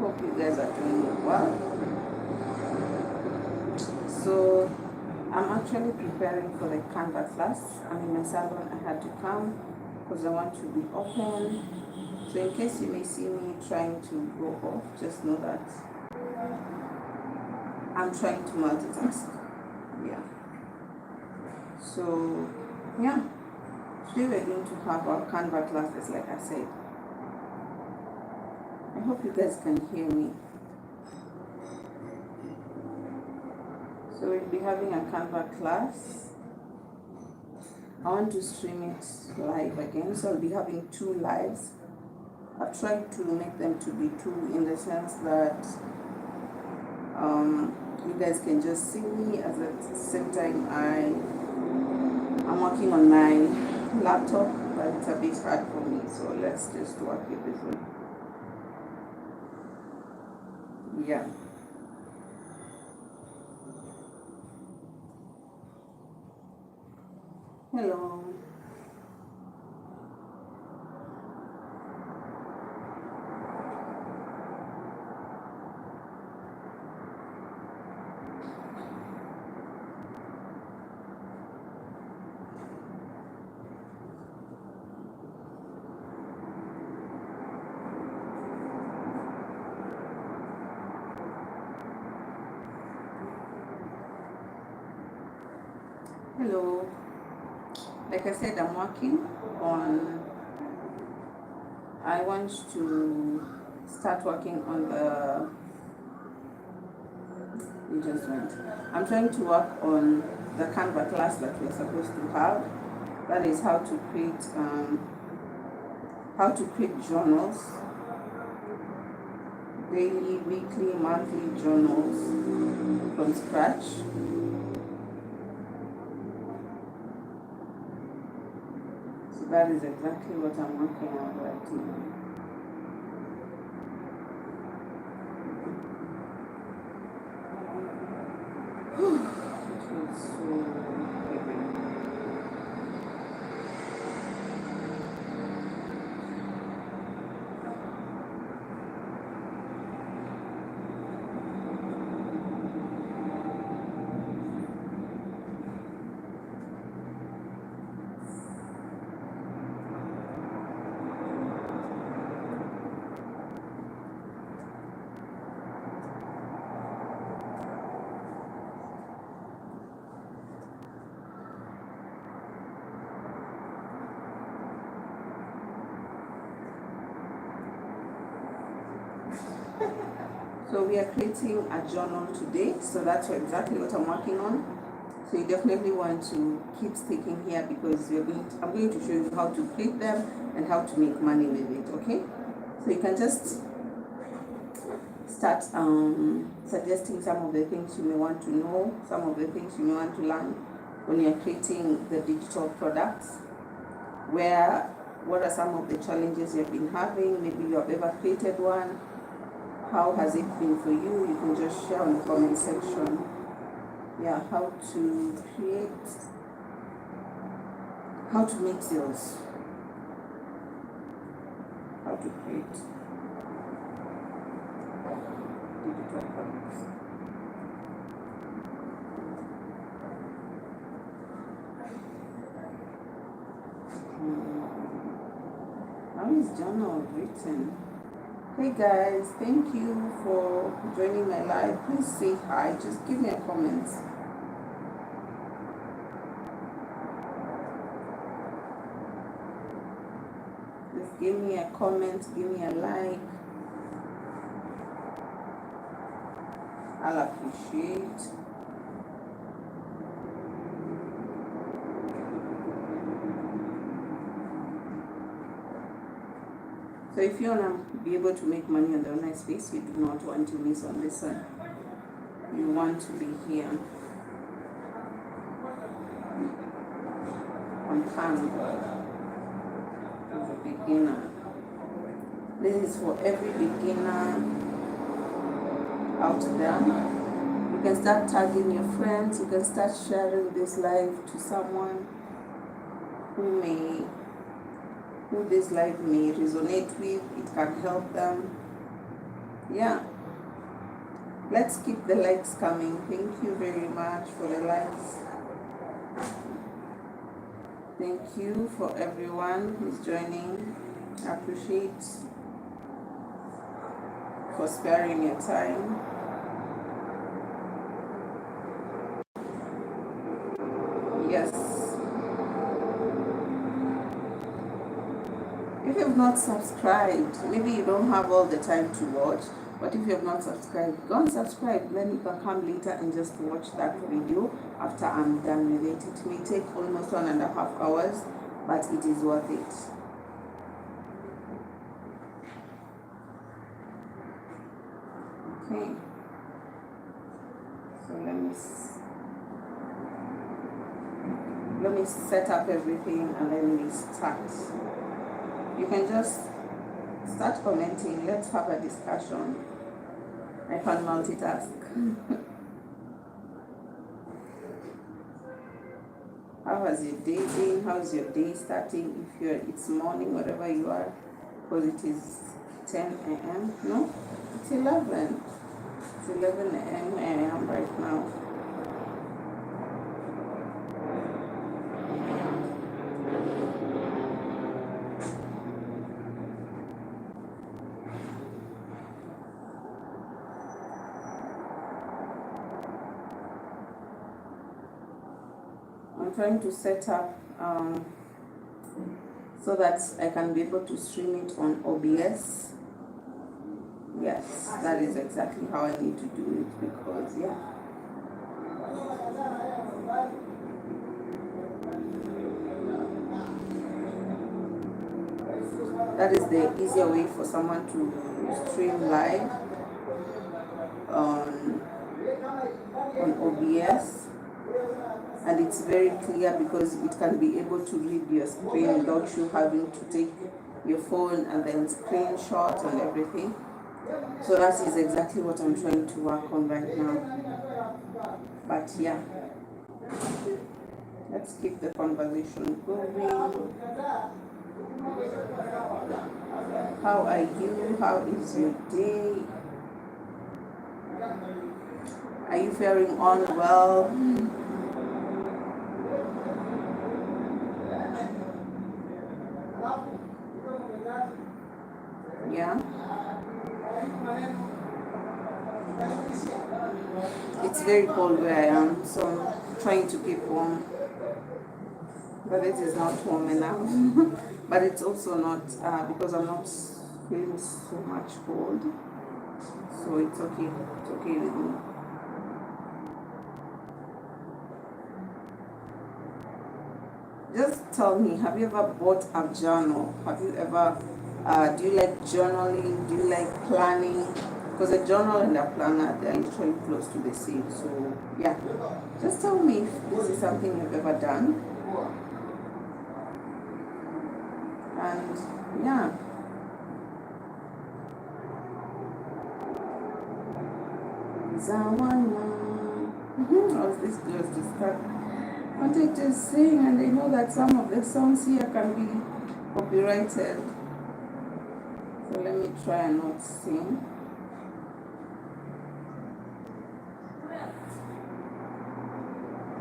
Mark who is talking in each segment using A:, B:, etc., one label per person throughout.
A: Hope you guys are doing well. So I'm actually preparing for the Canva class. I'm in my salon. I had to come because I want to be open. So in case you may see me trying to go off, just know that I'm trying to multitask. Yeah. So yeah, today we're going to have our Canva classes, like I said. I hope you guys can hear me. So we'll be having a Canva class. I want to stream it live again, so I'll be having 2 lives. I've tried to make them to be 2 in the sense that you guys can just see me at the same time. I'm working on my laptop, but it's a bit hard for me, so let's just work with this one. Yeah. Hello. Hello. Like I said, I'm working on, I want to start working on the, I'm trying to work on the Canva class that we're supposed to have. That is how to create journals, daily, weekly, monthly journals from scratch. So that is exactly what I'm working on right now. So we are creating a journal today, so that's exactly what I'm working on. So you definitely want to keep sticking here because I'm going to show you how to create them and how to make money with it, okay? So you can just start suggesting some of the things you may want to know, some of the things you may want to learn when you're creating the digital products. What are some of the challenges you've been having? Maybe you have ever created one. How has it been for you? You can just share in the comment section. Yeah, how to create, how to make sales, how to create digital products. How is journal written? Hey guys, thank you for joining my live. Please say hi, just give me a comment. Just give me a comment, give me a like. I'll appreciate. So if you want to be able to make money on the online space, you do not want to miss on this one. You want to be here on Canva as a beginner. This is for every beginner out there. You can start tagging your friends. You can start sharing this live to someone who this live may resonate with. It can help them. yeah, let's keep the likes coming. Thank you very much for the likes. Thank you for everyone who's joining. I appreciate for sparing your time. Yes. If you've not subscribed, maybe you don't have all the time to watch, but if you have not subscribed, go and subscribe. Then you can come later and just watch that video after I'm done with it. It may take almost 1.5 hours, but it is worth it. Okay. So let me set up everything and then we start. You can just start commenting. Let's have a discussion. I can multitask. How has your day been? How's your day starting? If it's morning, wherever you are, because it is 10 a.m. No, it's 11. It's 11 a.m. right now. I'm trying to set up so that I can be able to stream it on OBS. Yes, that is exactly how I need to do it because, yeah. That is the easier way for someone to stream live on OBS. And it's very clear because it can be able to read your screen without you having to take your phone and then screenshot and everything. So that is exactly what I'm trying to work on right now. But yeah, let's keep the conversation going. How are you? How is your day? Are you faring on well? Yeah. It's very cold where I am, so I'm trying to keep warm. But it is not warm enough. But it's also not, because I'm not feeling so much cold. So it's okay. It's okay with me. Just tell me, have you ever bought a journal? Have you ever, do you like journaling? Do you like planning? Because a journal and a planner, they're literally close to the same. So yeah, just tell me if this is something you've ever done. And yeah. How's this girl to start? Wanted to sing, and I know that some of the songs here can be copyrighted. So let me try and not sing.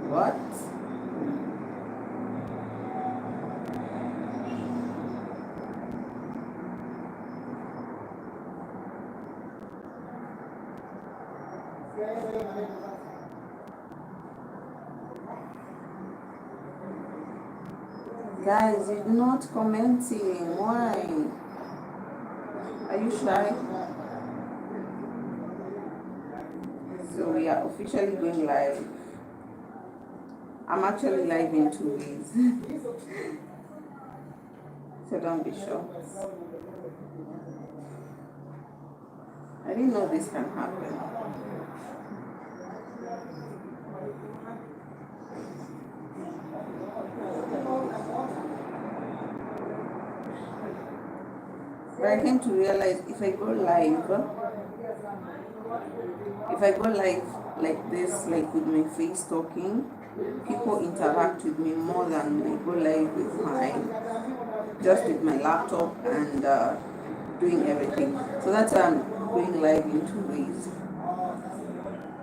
A: What? Guys, you're not commenting. Why? Are you shy? So we are officially going live. I'm actually live in 2 ways. So don't be sure. I didn't know this can happen. But I came to realize if I go live like this, like with my face talking, people interact with me more than I go live with my laptop and doing everything. So that's why I'm going live in 2 ways.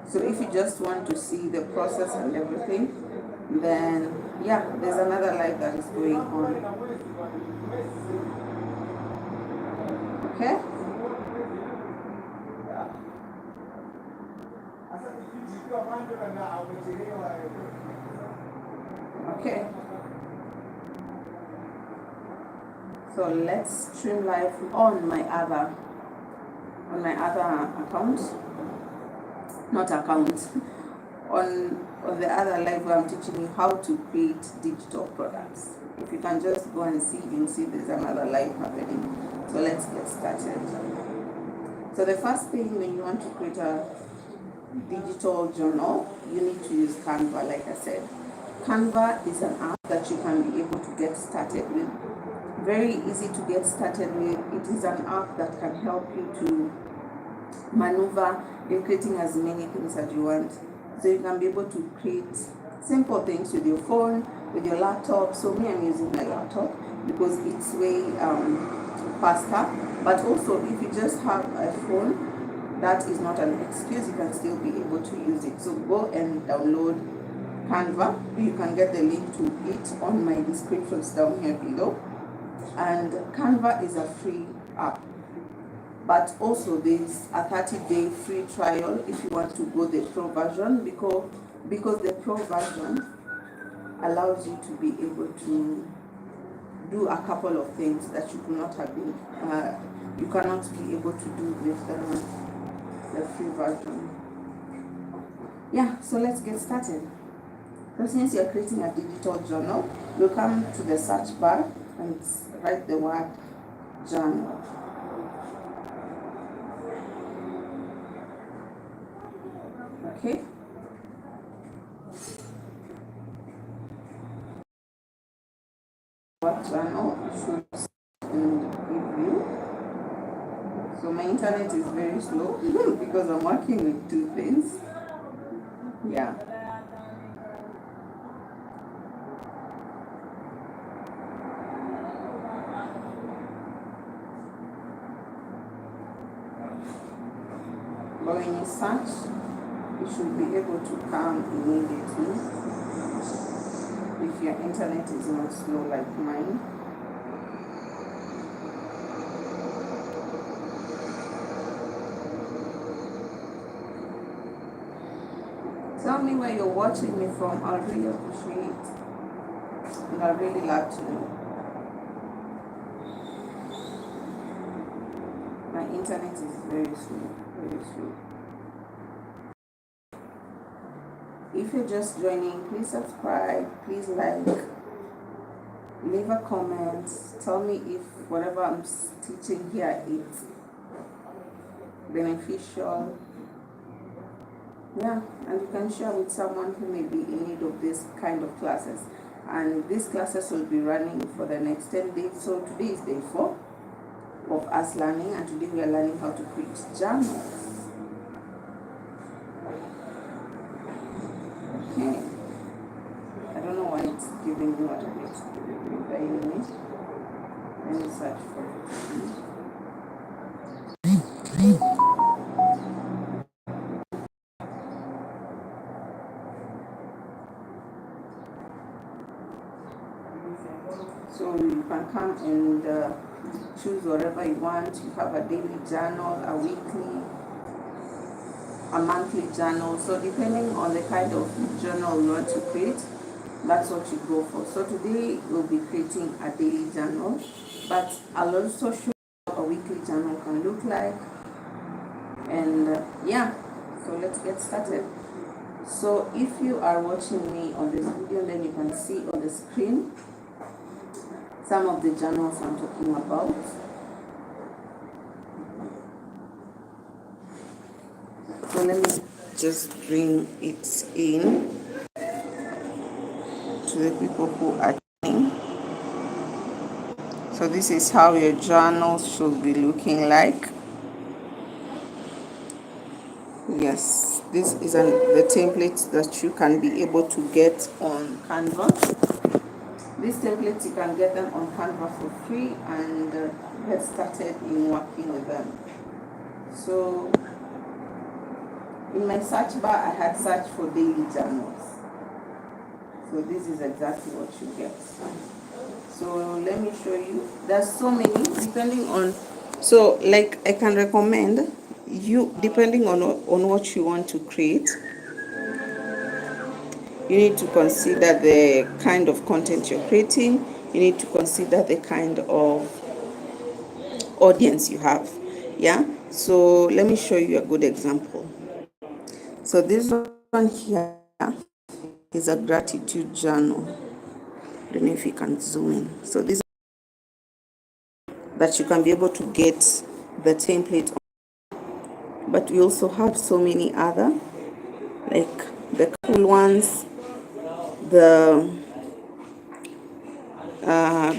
A: So if you just want to see the process and everything, then yeah, there's another live that is going on. Okay? Okay. So let's stream live on my other account. Not account. on the other live where I'm teaching you how to create digital products. If you can just go and see, you'll see there's another live happening. So let's get started. So the first thing, when you want to create a digital journal, you need to use Canva, like I said. Canva is an app that you can be able to get started with. Very easy to get started with. It is an app that can help you to maneuver in creating as many things as you want. So you can be able to create simple things with your phone, with your laptop. So me, I'm using my laptop because it's way faster. But also, if you just have a phone, that is not an excuse. You can still be able to use it. So go and download Canva. You can get the link to it on my descriptions down here below. And Canva is a free app. But also there's a 30-day free trial if you want to go the pro version, because the pro version allows you to be able to do a couple of things that you could not have been, you cannot be able to do with the free version. Yeah, so let's get started. So since you're creating a digital journal, you'll come to the search bar and write the word journal. Okay. What channel should in preview? So my internet is very slow because I'm working with two things. Yeah. But when you search, you should be able to come immediately if your internet is not slow like mine. Tell me where you're watching me from. I'll really appreciate, and I'd really love to know. My internet is very slow, very slow. If you're just joining, please subscribe, please like, leave a comment, tell me if whatever I'm teaching here is beneficial. Yeah, and you can share with someone who may be in need of this kind of classes. And these classes will be running for the next 10 days. So today is day 4 of us learning, and today we are learning how to create journals. Okay. I don't know why it's giving me what it's giving me, but anyway, let me search for it. So you can come and choose whatever you want. You have a daily journal, a weekly, a monthly journal. So depending on the kind of journal you want to create, that's what you go for. So today we'll be creating a daily journal, but I'll also show you what a weekly journal can look like. And yeah, so let's get started. So if you are watching me on this video, then you can see on the screen some of the journals I'm talking about. So let me just bring it in to the people who are joining. So this is how your journal should be looking like. Yes, this is the template that you can be able to get on Canva. These templates, you can get them on Canva for free and get started in working with them. So in my search bar, I had searched for daily journals. So this is exactly what you get. So let me show you. There's so many, depending on, so like I can recommend you, depending on what you want to create, you need to consider the kind of content you're creating. You need to consider the kind of audience you have. Yeah, so let me show you a good example. So this one here is a gratitude journal. I don't know if you can zoom in. So this that you can be able to get the template, but we also have so many other, like the cool ones, the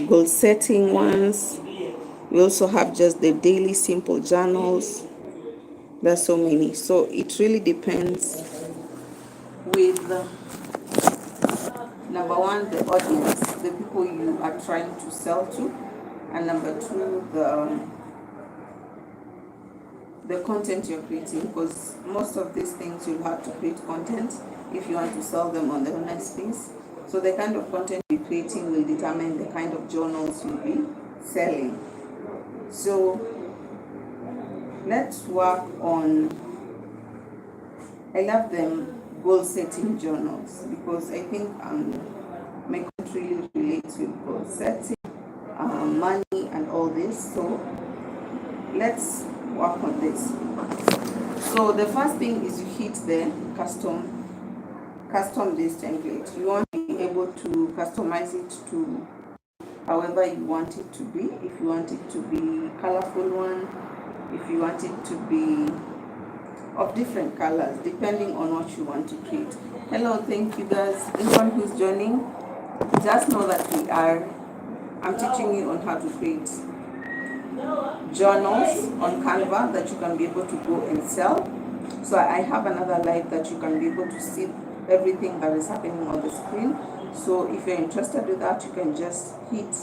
A: goal setting ones. We also have just the daily simple journals. There's so many. So it really depends with number one, the audience, the people you are trying to sell to, and number two, the content you're creating, because most of these things you'll have to create content if you want to sell them on the online space. So the kind of content you're creating will determine the kind of journals you'll be selling. So let's work on, I love them goal setting journals because I think my country really relates with goal setting, money and all this. So let's work on this. So the first thing is you hit the custom this template. You want to be able to customize it to however you want it to be. If you want it to be colorful one, if you want it to be of different colors, depending on what you want to create. Hello, thank you guys. Anyone who's joining, just know that I'm teaching you on how to create journals on Canva that you can be able to go and sell. So I have another live that you can be able to see everything that is happening on the screen. So if you're interested with that, you can just hit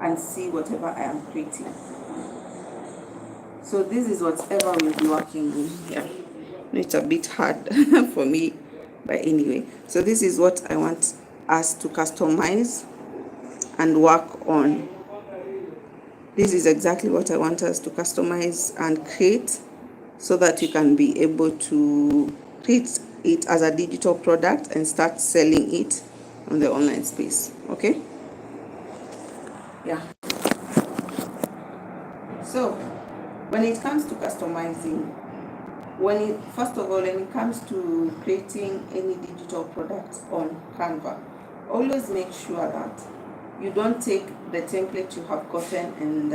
A: and see whatever I am creating. So this is whatever we'll be working with here. It's a bit hard for me, but anyway. So this is what I want us to customize and work on. This is exactly what I want us to customize and create so that you can be able to create it as a digital product and start selling it on the online space. Okay? Yeah. So when it comes to customizing, first of all, when it comes to creating any digital product on Canva, always make sure that you don't take the template you have gotten and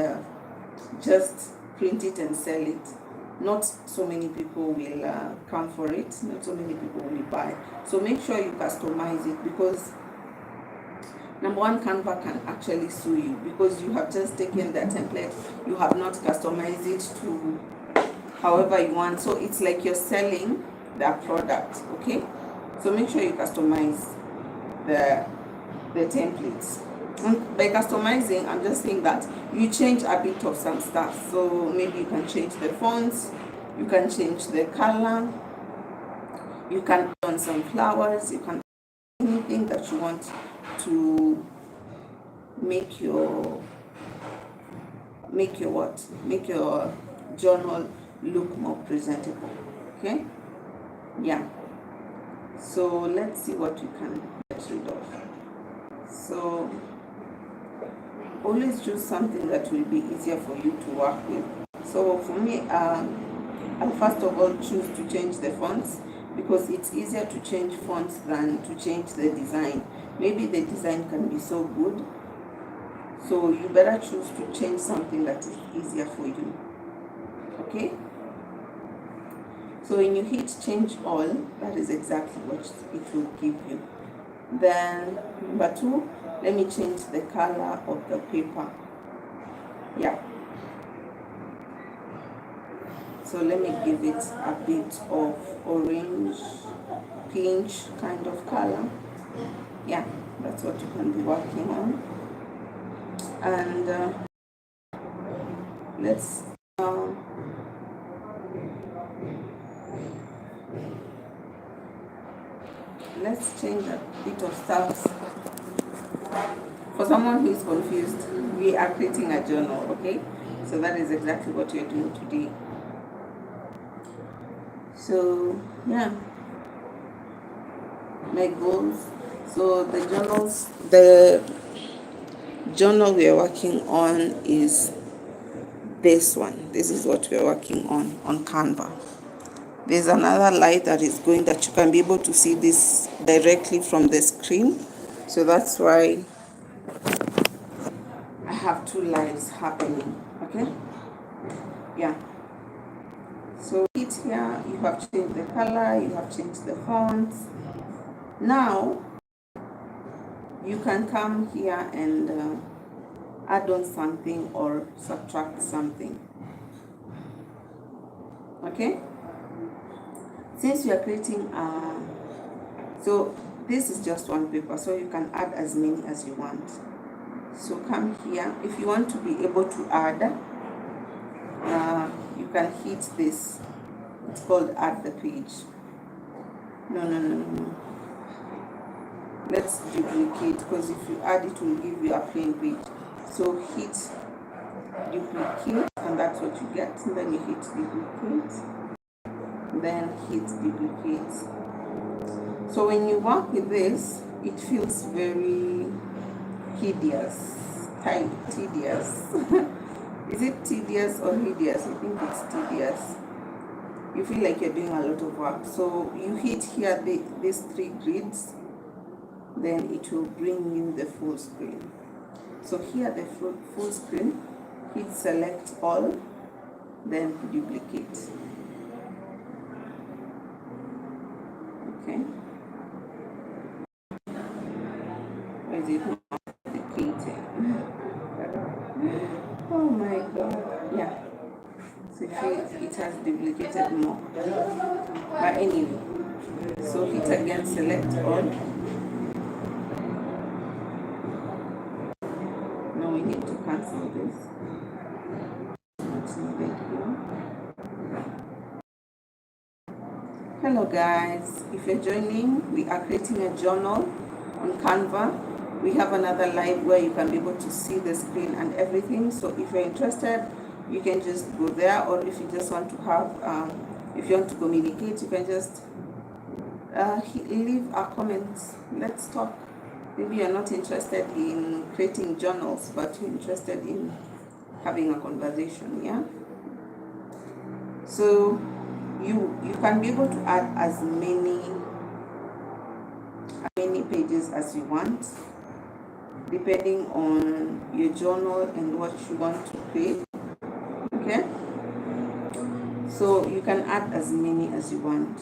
A: just print it and sell it. Not so many people will come for it. Not so many people will buy. So make sure you customize it, because number one, Canva can actually sue you because you have just taken the template, you have not customized it to however you want. So it's like you're selling the product. Okay, so make sure you customize the templates. And by customizing, I'm just saying that you change a bit of some stuff. So maybe you can change the fonts, you can change the color, you can put on some flowers, you can anything that you want to make your journal look more presentable. Okay, yeah. So let's see what you can get rid of. So always choose something that will be easier for you to work with. So for me, I'll first of all choose to change the fonts, because it's easier to change fonts than to change the design. Maybe the design can be so good, so you better choose to change something that is easier for you. Okay, so when you hit change all, that is exactly what it will give you. Then number two, let me change the color of the paper. Yeah, so let me give it a bit of orange pinch kind of color. Yeah, that's what you can be working on. And let's let's change a bit of stuff. For someone who is confused, we are creating a journal, okay? So that is exactly what you're doing today. So yeah, my goals. So the journal we are working on is this one. This is what we are working on Canva. There's another light that is going, that you can be able to see this directly from the screen. So that's why I have two lights happening, okay? Yeah. So it here, you have changed the color, you have changed the fonts. Now, you can come here and add on something or subtract something, okay? Since you are creating so this is just one paper, so you can add as many as you want. So come here, if you want to be able to add, you can hit this. It's called add the page. No. Let's duplicate, because if you add it will give you a plain page. So hit duplicate, and that's what you get. And then you hit duplicate, then hit duplicate. So when you work with this, it feels very tedious. Is it tedious or hideous? I think it's tedious. You feel like you're doing a lot of work. So you hit here these three grids, then it will bring you the full screen. So here the full screen, hit select all, then duplicate. Okay. Where is it? Duplicating. Oh my god. Yeah. So it has duplicated more. But anyway, so hit again, select all. Now we need to cancel this. It's needed here. Hello guys, if you're joining, we are creating a journal on Canva. We have another live where you can be able to see the screen and everything. So if you're interested, you can just go there, or if you just want to have, if you want to communicate, you can just leave a comment. Let's talk. Maybe you're not interested in creating journals, but you're interested in having a conversation, yeah? So you can be able to add as many pages as you want, depending on your journal and what you want to create. Okay, so you can add as many as you want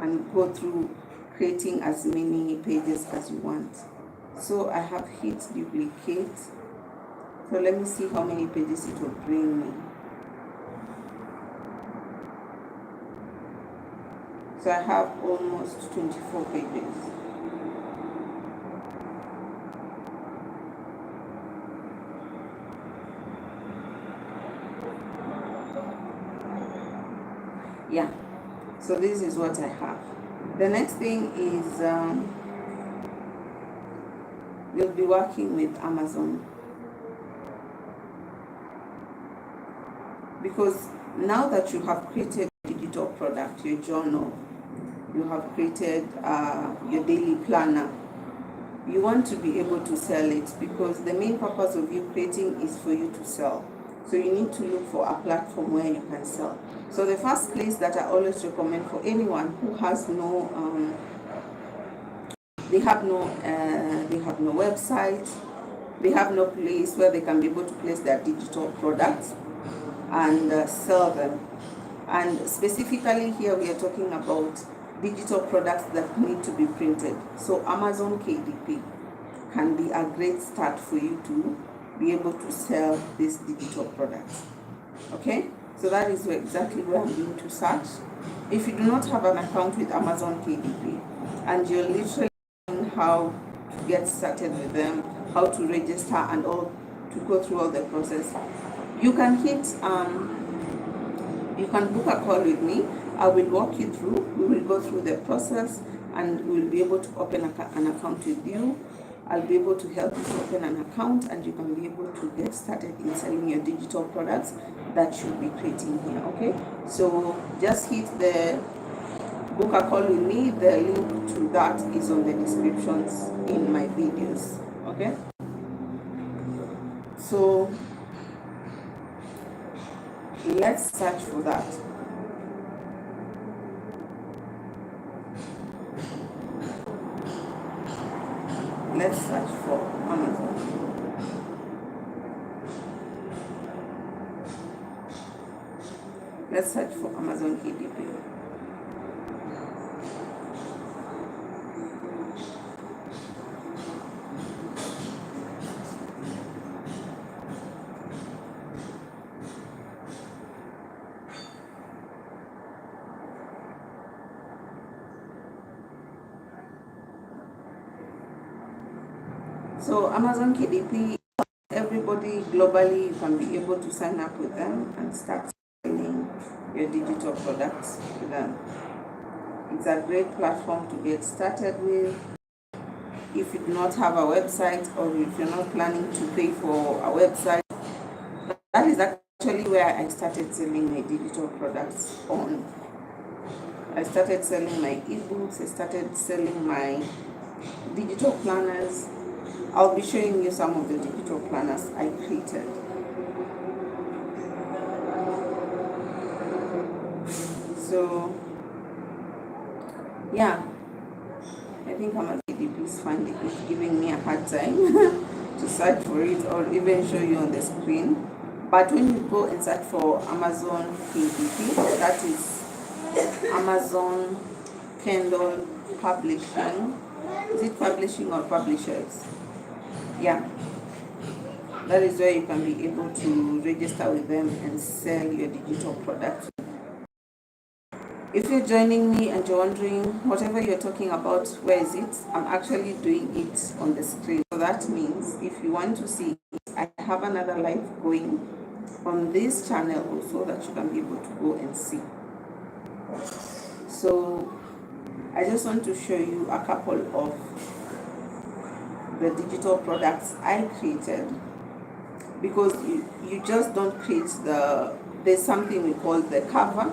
A: and go through creating as many pages as you want. So I have hit duplicate. So let me see how many pages it will bring me. So I have almost 24 pages. Yeah, so this is what I have. The next thing is we'll be working with Amazon, because now that you have created a digital product, your journal, you have created your daily planner, you want to be able to sell it, because the main purpose of you creating is for you to sell. So you need to look for a platform where you can sell. So the first place that I always recommend for anyone who has no, they have no website, they have no place where they can be able to place their digital products and sell them. And specifically here we are talking about digital products that need to be printed. So Amazon KDP can be a great start for you to be able to sell these digital products. Okay, so that is exactly where I'm going to search. If you do not have an account with Amazon KDP and you're literally learning how to get started with them, how to register and all, to go through all the process, you can hit you can book a call with me. I will walk you through. We will go through the process and we'll be able to open an account with you. I'll be able to help you to open an account, and you can be able to get started in selling your digital products that you'll be creating here. Okay, so just hit the book a call with me. The link to that is on the descriptions in my videos. Okay, so let's search for that. Let's search for Amazon. Let's search for Amazon KDP. So Amazon KDP, everybody globally, you can be able to sign up with them and start selling your digital products with them. It's a great platform to get started with. If you do not have a website, or if you're not planning to pay for a website, that is actually where I started selling my digital products on. I started selling my ebooks, I started selling my digital planners. I'll be showing you some of the digital planners I created. So yeah, I think Amazon KDP is finding it's giving me a hard time to search for it or even show you on the screen. But when you go and search for Amazon KDP, that is Amazon Kindle Publishing. Is it publishing or publishers? Yeah, that is where you can be able to register with them and sell your digital products. If you're joining me and you're wondering whatever you're talking about, where is it? I'm actually doing it on the screen. So that means if you want to see it, I have another live going on this channel also that you can be able to go and see. So I just want to show you a couple of the digital products I created, because you just don't create there's something we call the cover,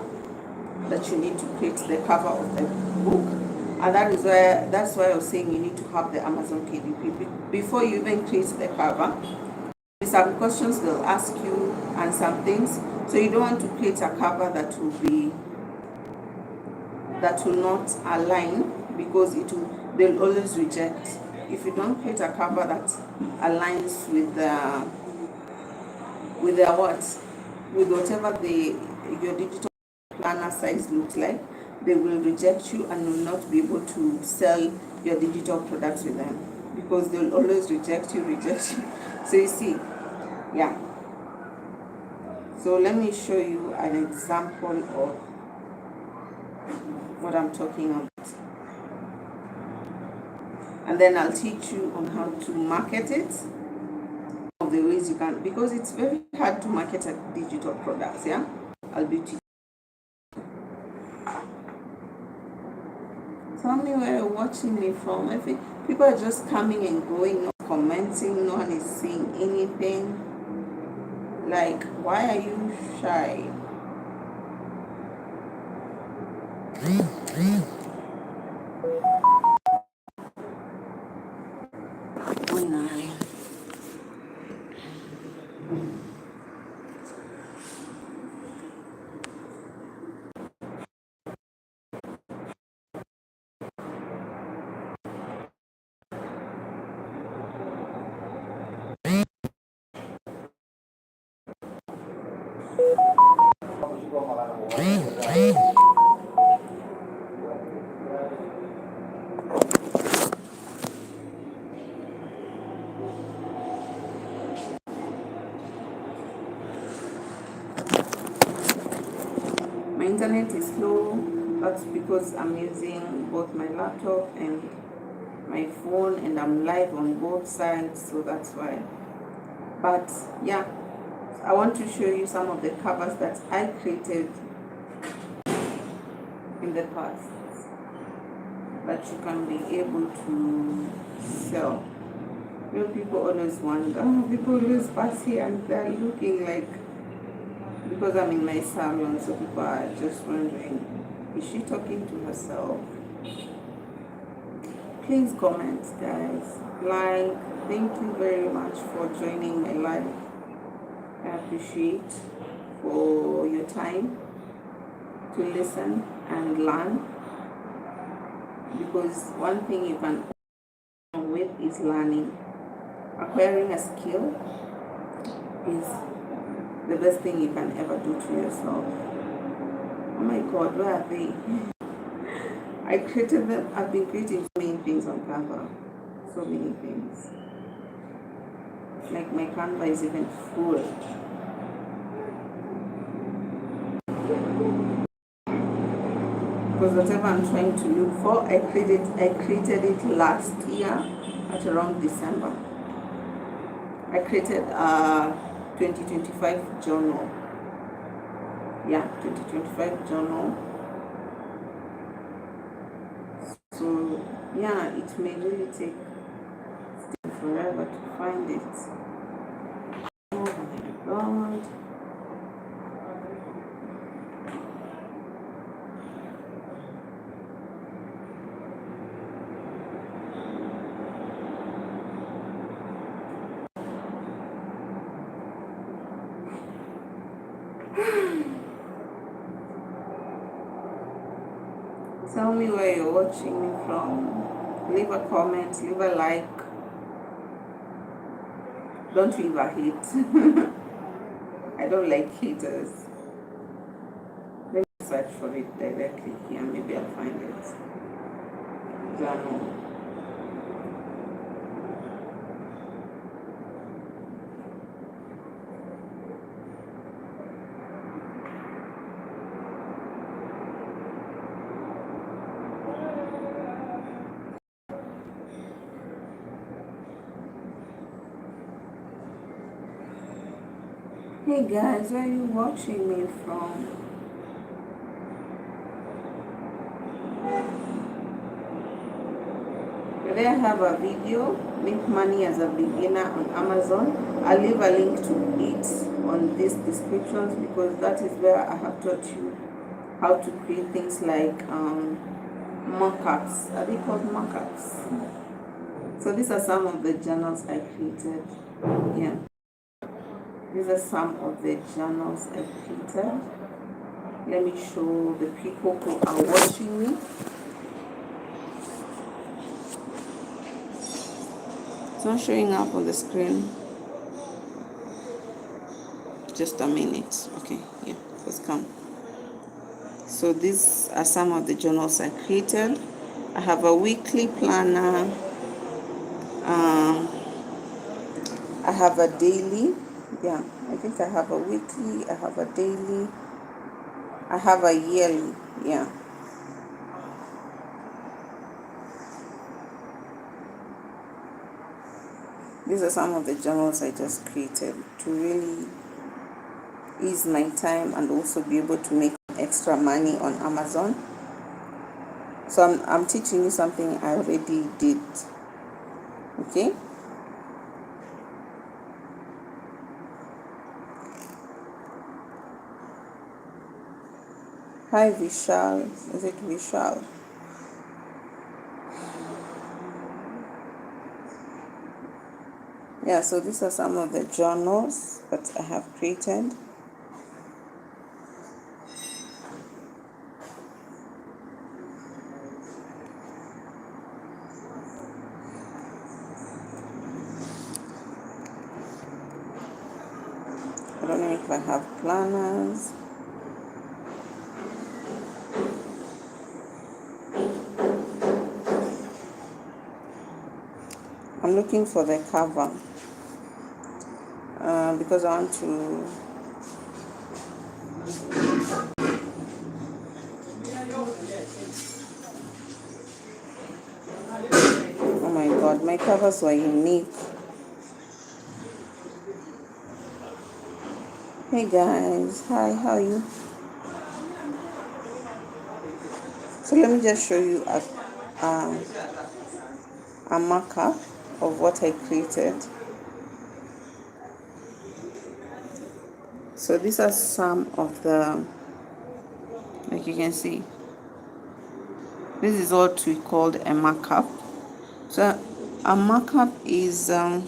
A: that you need to create the cover of the book, and that's why I was saying you need to have the Amazon KDP before you even create the cover. Some questions they'll ask you and some things, so you don't want to create a cover that will not align, because they'll always reject. If you don't create a cover that aligns with whatever your digital planner size looks like, they will reject you and will not be able to sell your digital products with them, because they'll always reject you. So you see, yeah. So let me show you an example of what I'm talking about, and then I'll teach you on how to market it, of the ways you can, because it's very hard to market a digital products. Yeah, I'll be teaching. Tell me where you're watching me from. I think people are just coming and going, not commenting, no one is saying anything. Like, why are you shy? Oh, no. My internet is slow. That's because I'm using both my laptop and my phone, and I'm live on both sides, so that's why. But yeah, I want to show you some of the covers that I created in the past. that you can be able to sell. You know, people always wonder, people always pass here and they're looking like, because I'm in my salon, so people are just wondering, is she talking to herself? Please comment, guys. Like, thank you very much for joining my live. I appreciate for your time to listen and learn, because one thing you can with is learning. Acquiring a skill is the best thing you can ever do to yourself. Oh my god, where are they? I created them. I've been creating so many things on Canva. So many things. Like my Canva is even full. Because whatever I'm trying to look for, I created it last year at around December. I created a 2025 journal. Yeah, 2025 journal. So yeah, it may really take forever to find it. Oh my god. Tell me where you're watching me from. Leave a comment, leave a like. Don't leave a hate. I don't like haters. Let me search for it directly here. Maybe I'll find it. Journal. Hey guys, where are you watching me from? Today I have a video, Make Money as a Beginner on Amazon. I'll leave a link to it on these descriptions, because that is where I have taught you how to create things like mockups. Are they called mockups? So these are some of the journals I created. Yeah. These are some of the journals I created. Let me show the people who are watching me. It's not showing up on the screen. Just a minute. Okay, yeah, let's come. So these are some of the journals I created. I have a weekly planner. I have a daily. Yeah, I think I have a weekly. I have a daily. I have a yearly. Yeah. These are some of the journals I just created to really ease my time and also be able to make extra money on Amazon. So I'm teaching you something I already did. Okay. Hi Vishal. Is it Vishal? Yeah, so these are some of the journals that I have created. I don't know if I have planners. I'm looking for the cover because I want to. Oh my god, my covers were unique. Hey guys, hi, how are you? So let me just show you a a markup of what I created. So these are some of the, like you can see, this is what we called a markup. So a markup is a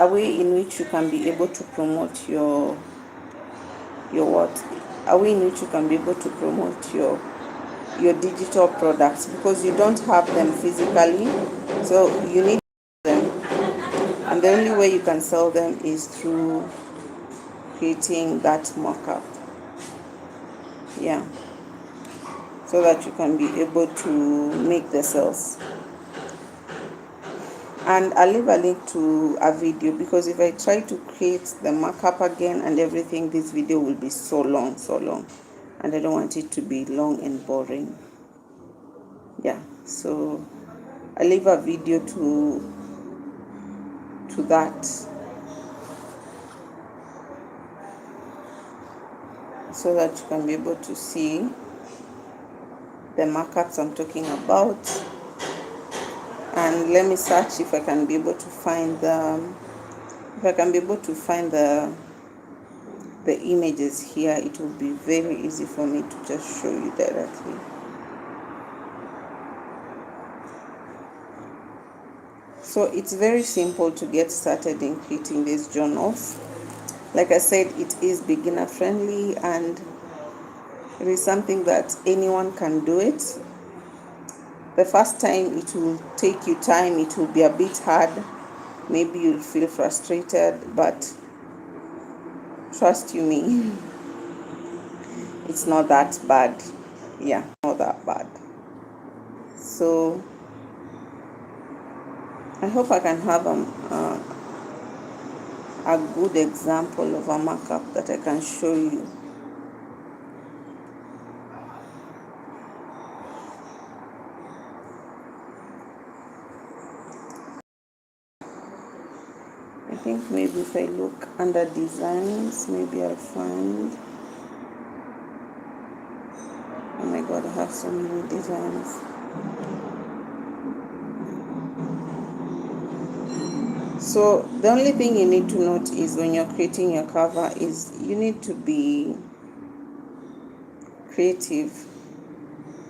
A: way in which you can be able to promote your what? A way in which you can be able to promote your digital products, because you don't have them physically, so you need them, and the only way you can sell them is through creating that markup. Yeah, so that you can be able to make the sales. And I'll leave a link to a video, because if I try to create the markup again and everything, this video will be so long, and I don't want it to be long and boring. Yeah, so I'll leave a video to that, so that you can be able to see the markups I'm talking about. And let me search if I can be able to find the images here. It will be very easy for me to just show you directly. So it's very simple to get started in creating these journals. Like I said, it is beginner friendly, and it is something that anyone can do it. The first time it will take you time, it will be a bit hard, maybe you'll feel frustrated, but trust you me, it's not that bad. Yeah, not that bad. So I hope I can have a good example of a markup that I can show you. I think maybe if I look under designs, maybe I'll find, oh my god, I have so many designs. So the only thing you need to note is when you're creating your cover is you need to be creative.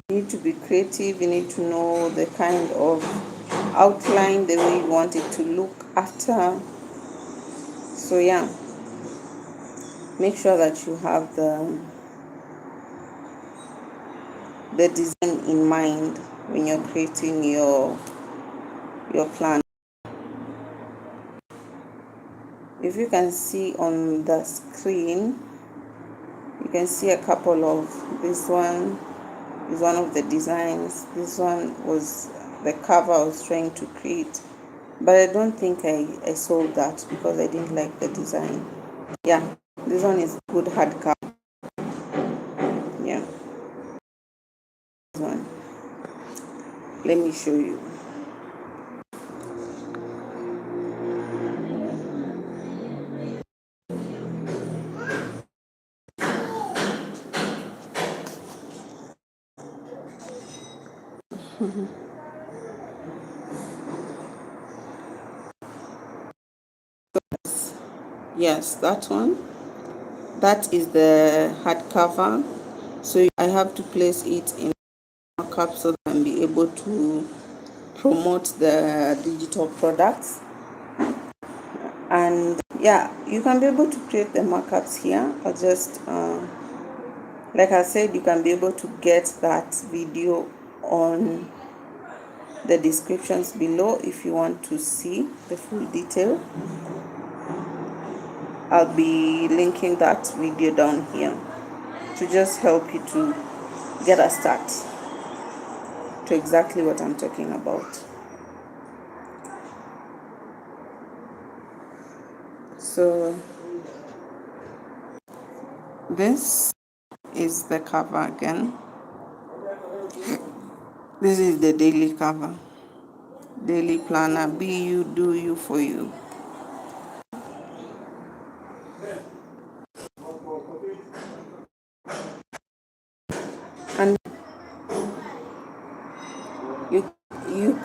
A: You need to be creative, you need to know the kind of outline, the way you want it to look after. So yeah, make sure that you have the design in mind when you're creating your plan. If you can see on the screen, you can see a couple of, this one is one of the designs. This one was the cover I was trying to create, but I don't think I sold that because I didn't like the design. Yeah, this one is good hardcover. Yeah, this one, let me show you. Yes, that one. That is the hardcover. So I have to place it in markup so that I can be able to promote the digital products. And yeah, you can be able to create the markups here. I'll just like I said, you can be able to get that video on the descriptions below if you want to see the full detail. I'll be linking that video down here to just help you to get a start to exactly what I'm talking about. So this is the cover again. This is the daily cover. Daily planner, be you, do you, for you.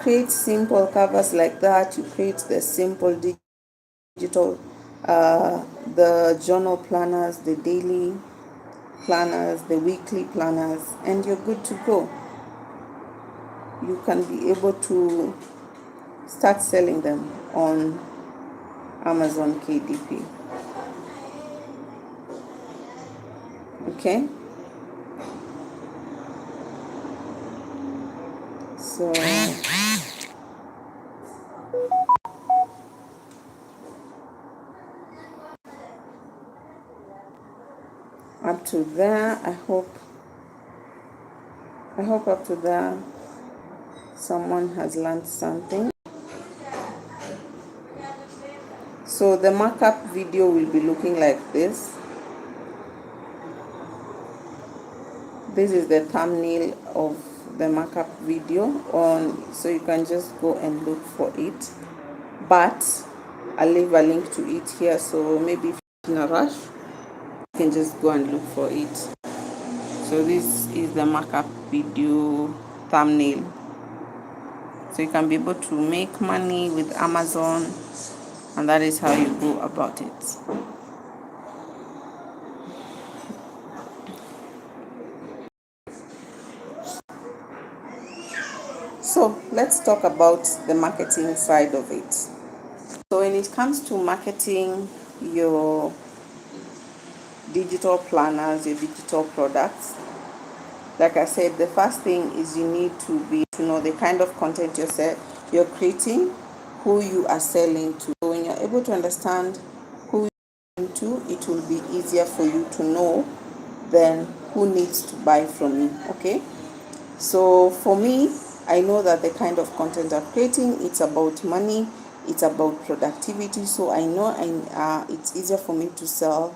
A: create simple covers like that. You create the simple digital, the journal planners, the daily planners, the weekly planners, and you're good to go. You can be able to start selling them on Amazon KDP. Okay, so up to there, I hope up to there someone has learned something. So the markup video will be looking like this. This is the thumbnail of the markup video on, so you can just go and look for it, but I'll leave a link to it here, so maybe if you're in a rush you can just go and look for it. So this is the markup video thumbnail, so you can be able to make money with Amazon, and that is how you go about it. So let's talk about the marketing side of it. So when it comes to marketing your digital planners, your digital products, like I said, the first thing is you need to know the kind of content you're creating, who you are selling to. So when you're able to understand who you're selling to, it will be easier for you to know then who needs to buy from you. Okay, so for me, I know that the kind of content I'm creating, it's about money, it's about productivity. So I know it's easier for me to sell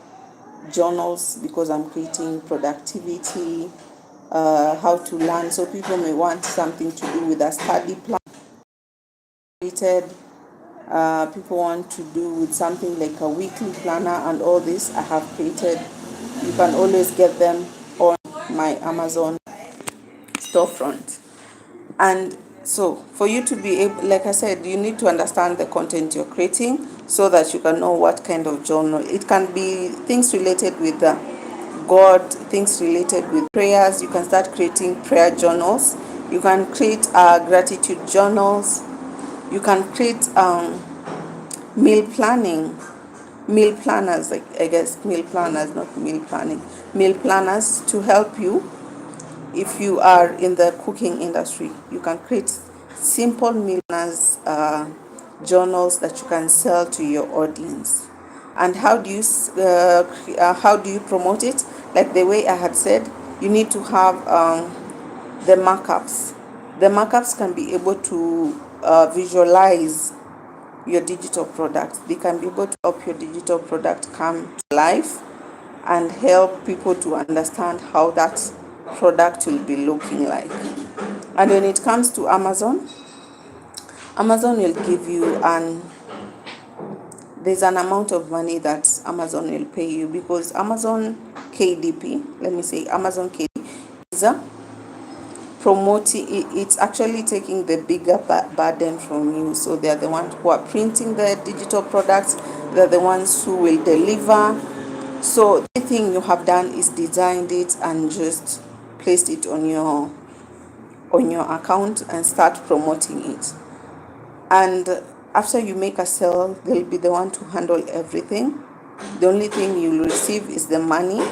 A: journals because I'm creating productivity, how to learn. So people may want something to do with a study plan. People want to do with something like a weekly planner, and all this I have created. You can always get them on my Amazon storefront. And so for you to be able, like I said, you need to understand the content you're creating so that you can know what kind of journal. It can be things related with God, things related with prayers. You can start creating prayer journals. You can create gratitude journals. You can create meal planners, like I guess meal planners, not meal planning, meal planners to help you. If you are in the cooking industry, you can create simple meal planners, journals that you can sell to your audience. And how do you promote it? Like the way I had said, you need to have the markups. The markups can be able to visualize your digital product. They can be able to help your digital product come to life and help people to understand how that product will be looking like. And when it comes to Amazon will give you there's an amount of money that Amazon will pay you, because Amazon KDP is promoting it's actually taking the bigger burden from you. So they're the ones who are printing the digital products, they're the ones who will deliver. So the thing you have done is designed it and just placed it on your account and start promoting it. And after you make a sale, they'll be the one to handle everything. The only thing you'll receive is the money.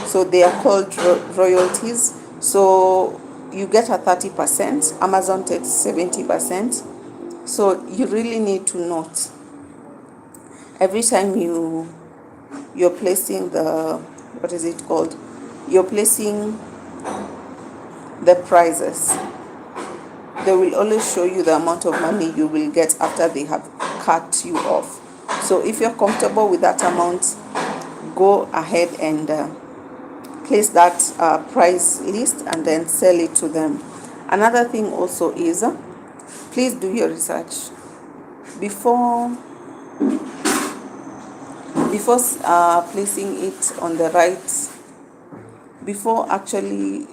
A: So they are called royalties. So you get a 30%, Amazon takes 70%. So you really need to note every time you're placing you're placing the prices, they will always show you the amount of money you will get after they have cut you off. So if you're comfortable with that amount, go ahead and place that price list and then sell it to them. Another thing also is, please do your research before placing it on the right, before actually,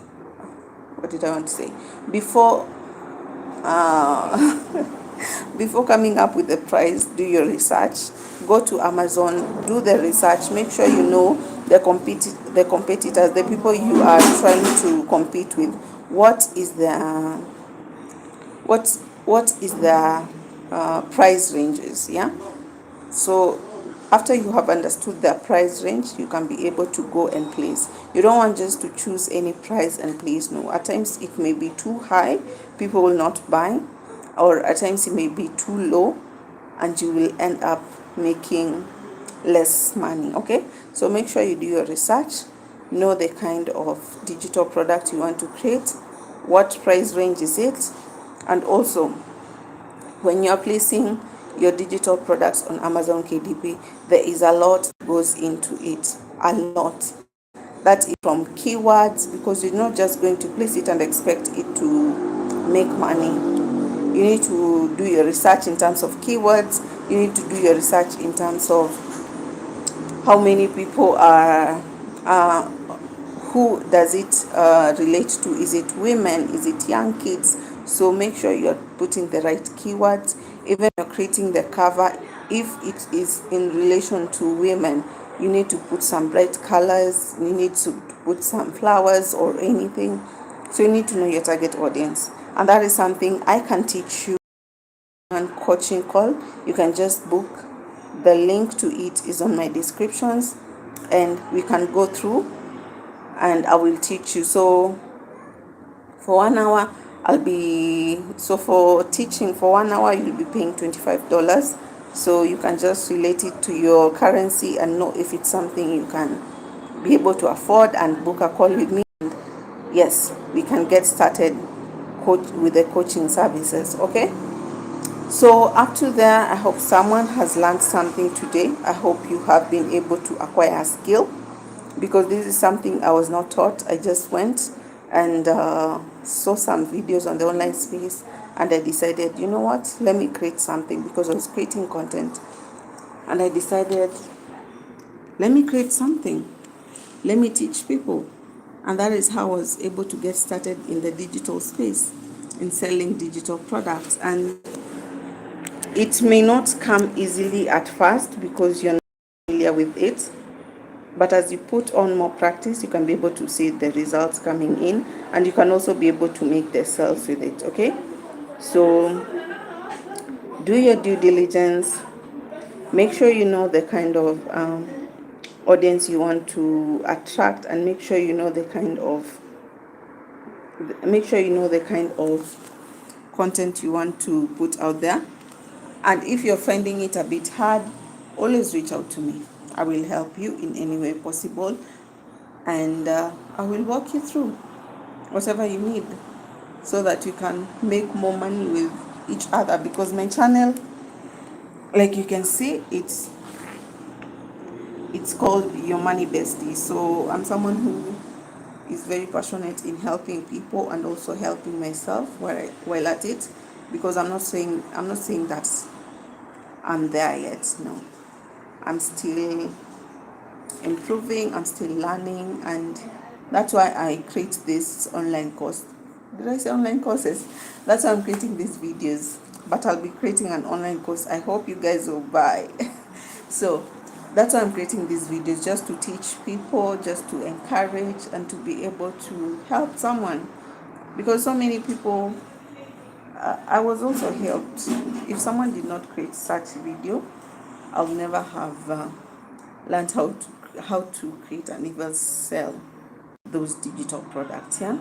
A: what did I want to say? Before uh, before coming up with the price, do your research. Go to Amazon, do the research, make sure you know the competitors, the people you are trying to compete with. What is the what is the price ranges? Yeah. So after you have understood the price range, you can be able to go and place. You don't want just to choose any price and place. No, at times it may be too high, people will not buy, or at times it may be too low, and you will end up making less money. Okay, so make sure you do your research, know the kind of digital product you want to create, what price range is it, and also when you're placing your digital products on Amazon KDP, there is a lot that goes into it. A lot. That is from keywords, because you're not just going to place it and expect it to make money. You need to do your research in terms of keywords. You need to do your research in terms of how many people are, who does it relate to. Is it women? Is it young kids? So make sure you're putting the right keywords. Even you're creating the cover, if it is in relation to women, you need to put some bright colors, you need to put some flowers or anything. So you need to know your target audience, and that is something I can teach you on coaching call. You can just book. The link to it is on my descriptions, and we can go through and I will teach you. So for 1 hour for teaching for 1 hour you'll be paying $25. So you can just relate it to your currency and know if it's something you can be able to afford, and book a call with me. And yes, we can get started with the coaching services. Okay, so up to there, I hope someone has learned something today. I hope you have been able to acquire a skill, because this is something I was not taught. I just went and saw some videos on the online space, and I decided, you know what, let me create something, because I was creating content, and I decided, let me create something, let me teach people. And that is how I was able to get started in the digital space, in selling digital products. And it may not come easily at first because you're not familiar with it, but as you put on more practice, you can be able to see the results coming in, and you can also be able to make the sales with it. Okay, so do your due diligence. Make sure you know the kind of audience you want to attract, and make sure you know the kind of content you want to put out there. And if you're finding it a bit hard, always reach out to me. I will help you in any way possible, and I will walk you through whatever you need, so that you can make more money with each other. Because my channel, like you can see, it's called Your Money Bestie. So I'm someone who is very passionate in helping people and also helping myself while at it, because I'm not saying that I'm there yet. No, I'm still improving, I'm still learning, and that's why I create this online course. Did I say online courses? That's why I'm creating these videos, but I'll be creating an online course. I hope you guys will buy. So that's why I'm creating these videos, just to teach people, just to encourage, and to be able to help someone. Because so many people, I was also helped. If someone did not create such video, I'll never have learned how to create and even sell those digital products. Yeah.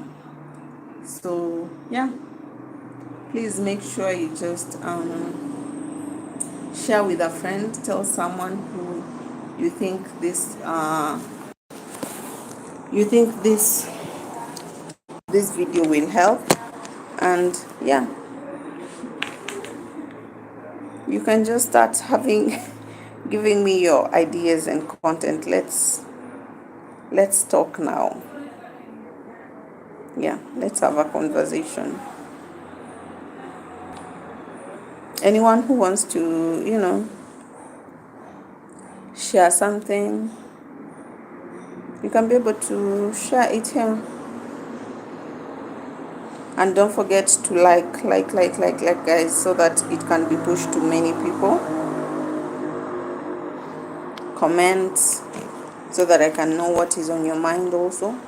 A: So yeah, please make sure you just share with a friend. Tell someone who you think this video will help. And yeah, you can just start having giving me your ideas and content. Let's talk now. Yeah, let's have a conversation. Anyone who wants to share something, you can be able to share it here. And don't forget to like guys, so that it can be pushed to many people. Comment so that I can know what is on your mind also.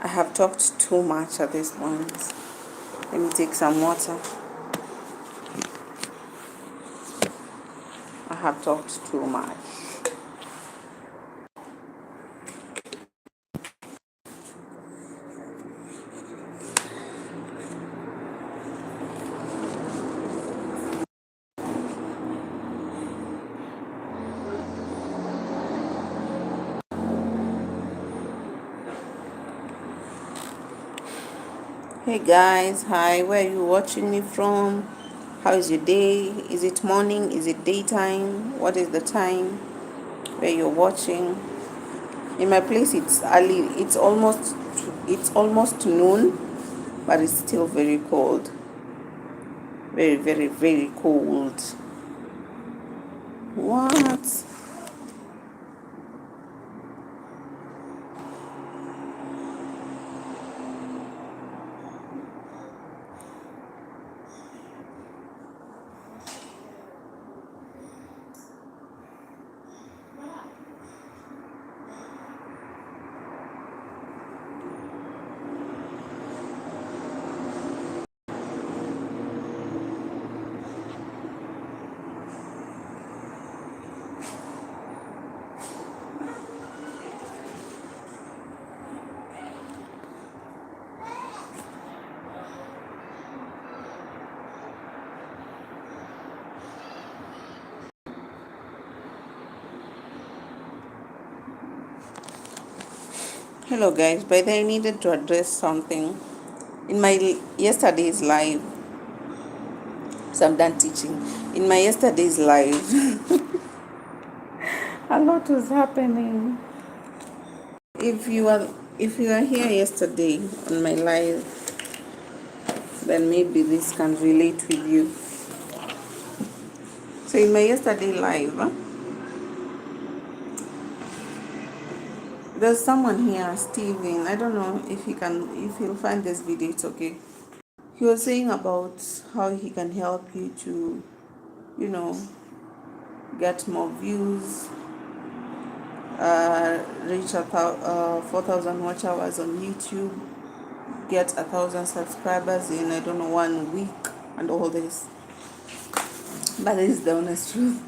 A: I have talked too much at this point. Let me take some water. I have talked too much. Hey guys, hi, where are you watching me from? How is your day? Is it morning? Is it daytime? What is the time where you're watching? In my place it's early, it's almost noon, but it's still very cold. Very cold. What? Hello guys, by the way, I needed to address something. In my yesterday's live, so I'm done teaching. In my yesterday's live, a lot was happening. If you are here yesterday on my live, then maybe this can relate with you. So in my yesterday live, there's someone here, Steven. I don't know if he'll find this video, it's okay. He was saying about how he can help you to, get more views, reach 4,000 watch hours on YouTube, get 1,000 subscribers in, I don't know, 1 week, and all this. But this is the honest truth.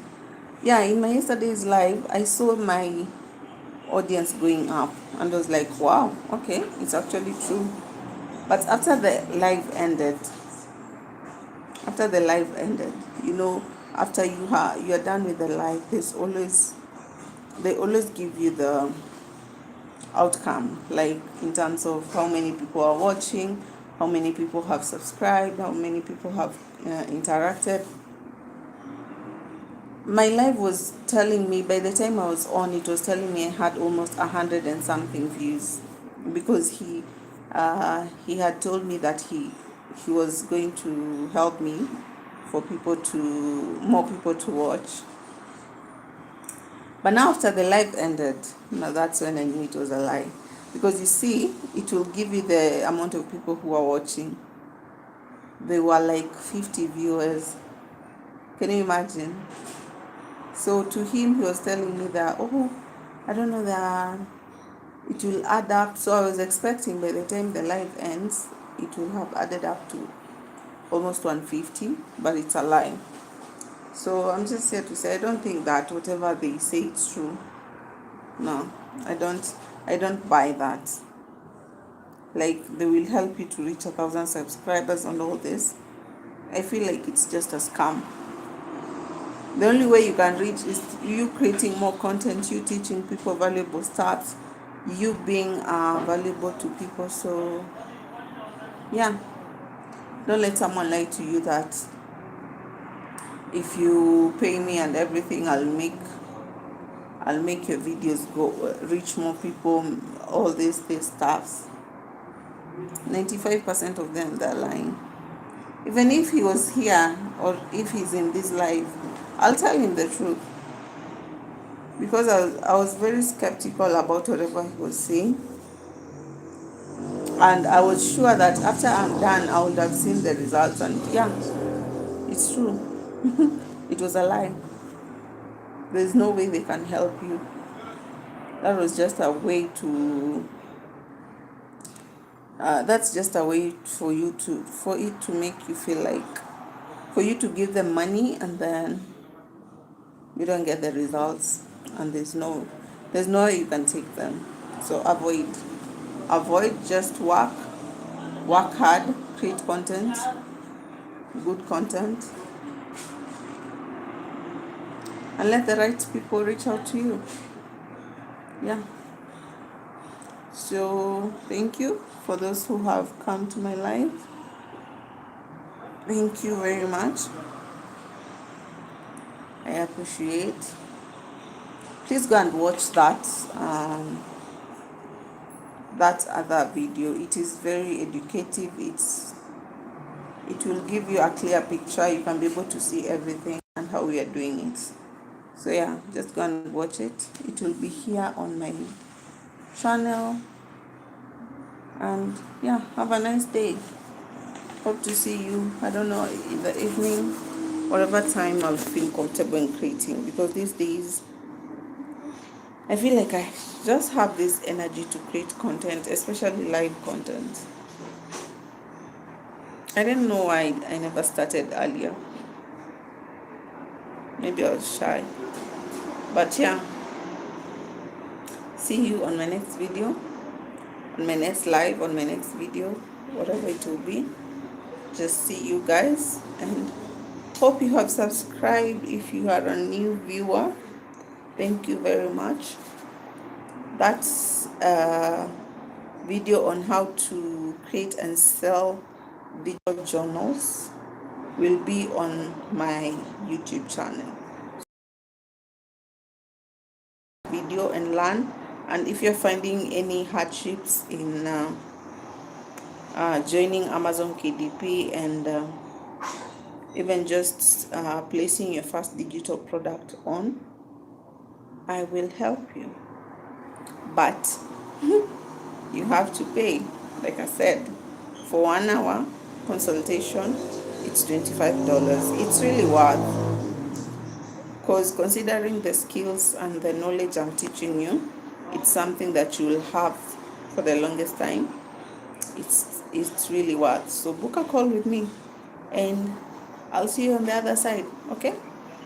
A: Yeah, in my yesterday's live, I saw my audience going up, and I was like, wow, okay, it's actually true. But after the live ended, after you're done with the live, they always give you the outcome, like in terms of how many people are watching, how many people have subscribed, how many people have interacted. My live was telling me, by the time I was on, it was telling me I had almost 100 and something views, because he had told me that he was going to help me for more people to watch. But now after the live ended, that's when I knew it was a lie. Because you see, it will give you the amount of people who are watching. There were like 50 viewers. Can you imagine? So to him, he was telling me that, I don't know, that it will add up. So I was expecting by the time the live ends, it will have added up to almost 150, but it's a lie. So I'm just here to say, I don't think that whatever they say it's true. No, I don't buy that. Like, they will help you to reach 1,000 subscribers and all this. I feel like it's just a scam. The only way you can reach is you creating more content, you teaching people valuable stuff, you being valuable to people. So yeah, don't let someone lie to you that if you pay me and everything, I'll make your videos reach more people, all these stuffs. 95% of them, they're lying. Even if he was here, or if he's in this live, I'll tell him the truth. because I was very skeptical about whatever he was saying, and I was sure that after I'm done I would have seen the results, and yeah, it's true. It was a lie. There's no way they can help you. That was just a way to that's just a way for it to make you feel like, for you to give them money and then you don't get the results, and there's no way you can take them. So avoid, just work hard, create content, good content, and let the right people reach out to you. Yeah. So thank you for those who have come to my life. Thank you very much. I appreciate. Please go and watch that other video. It is very educative. It will give you a clear picture. You can be able to see everything and how we are doing it. So yeah, just go and watch it. It will be here on my channel. And yeah, have a nice day. Hope to see you, I don't know, in the evening, whatever time I'll feel comfortable in creating, because these days I feel like I just have this energy to create content, especially live content. I didn't know why I never started earlier. Maybe I was shy. But yeah, see you on my next video, on my next live, on my next video, whatever it will be. Just see you guys, and hope you have subscribed. If you are a new viewer, thank you very much. That's a video on how to create and sell digital journals, will be on my YouTube channel. Video and learn. And if you're finding any hardships in joining Amazon KDP and even just placing your first digital product on, I will help you. But you have to pay. Like I said, for 1 hour consultation, it's $25. It's really worth, because considering the skills and the knowledge I'm teaching you, it's something that you will have for the longest time. It's really worth. So book a call with me, and I'll see you on the other side. Okay?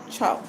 A: Ciao.